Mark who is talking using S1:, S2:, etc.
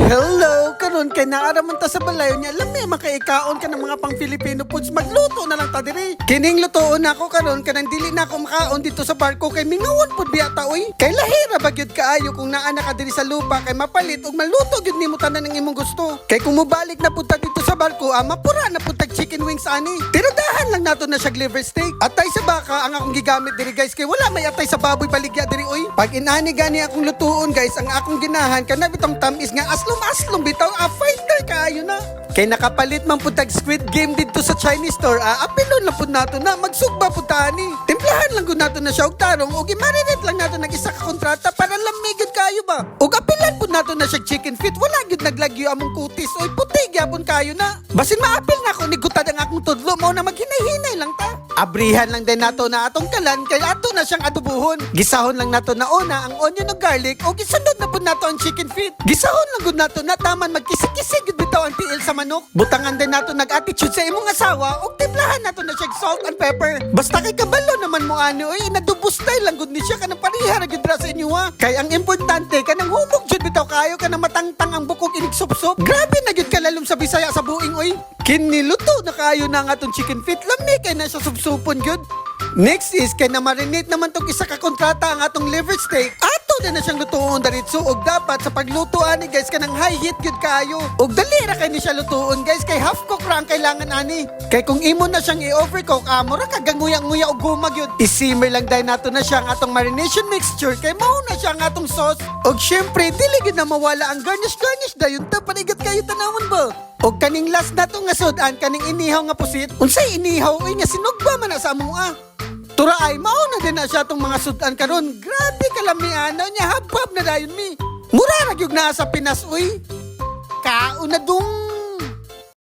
S1: Hello! Karon kay naaraman ta sa balayo niya. Alam mo, makaikaon ka ng mga pang Filipino foods. Magluto na lang ta diri. Kining lutoon ako karon kanang dili na ako makaon dito sa barko kay mingawan pud biya ta oy. Kay lahira ba gyud kaayo kung naa na ka diri sa lupa kay mapalit ug maluto gyud nimo tanan ng imong gusto. Kay kung mobalik na pud ta dito sa barko, mapura na pud tag chicken wings ani. Tirudahan lang nato na siya liver steak. Atay sa baka ang akong gigamit diri guys kay wala may atay sa baboy baligya diri oy. Pag inani gani akong lutuon guys, ang akong ginahan kana bitong tamis nga aslom bitaw fighter kaayo na. Kay nakapalit man pud tag Squid Game dito sa Chinese store, apilon lang pud nato na magsugba pud tani. Timplahan lang gud nato na siya og tarong ug i-marinate lang nato nag isa ka kontrata para lamigod kayo ba. Ug apilan pud nato na siya chicken feet, wala gyud naglagyo among kutis oy puti gyapon kayo na. Basin maapil na ako ni gutad ang akong tudlo mo na maghinay-hinay lang ta. Abrihan lang din nato na atong kalan kay ato na siyang adubuhon. Gisahon lang nato na una ang onion ug garlic ug isunod na pud nato ang chicken feet. Gisahon lang gud nato na taman magkisig-kisig gud bitaw ang tiil sa manok. Butangan din nato nag-attitude sa imong asawa ug timplahan nato na siya salt and pepper. Basta kay kabalo naman mo ani oy nadubo style lang gud ni siya kanang pareha ra gud ra sa inyo ha. Kay ang importante kanang humog jud bitaw kayo kanang matangtang ang bukog inig sup-sup. Grabe na gud kalalom sa Bisaya sa buing oy. Kiniluto na kayo na ang atong chicken feet, lami kay na siya subsupon gyud. Next is kay na marinate naman tong isa ka kontrata ang atong liver steak. Ato na siyang lutuon daritso og dapat sa pagluto ani guys kanang high heat gyud kayo. Og dali ra kay ni siya lutuon guys kay half cook ra ang kailangan ani. Kay kung imo na siyang i-overcook, mura ka ganguya-nguya og gumag yun. I-simmer lang dahil nato na siya ang atong marination mixture kay mao na siya ang atong sauce. Og syempre dili gyud na mawala ang garnish dayon ta panigat kayo tanawon ba. Og kaning last nato nga sudan kaning inihaw nga pusit. Unsay inihaw oy nga sinugba man na sa among Tura ay mao na din na siya tong mga sudan karon. Grabe kalamian niya habhab na dayon mi. Mura ra gyud na sa Pinas uy. Kaon na dung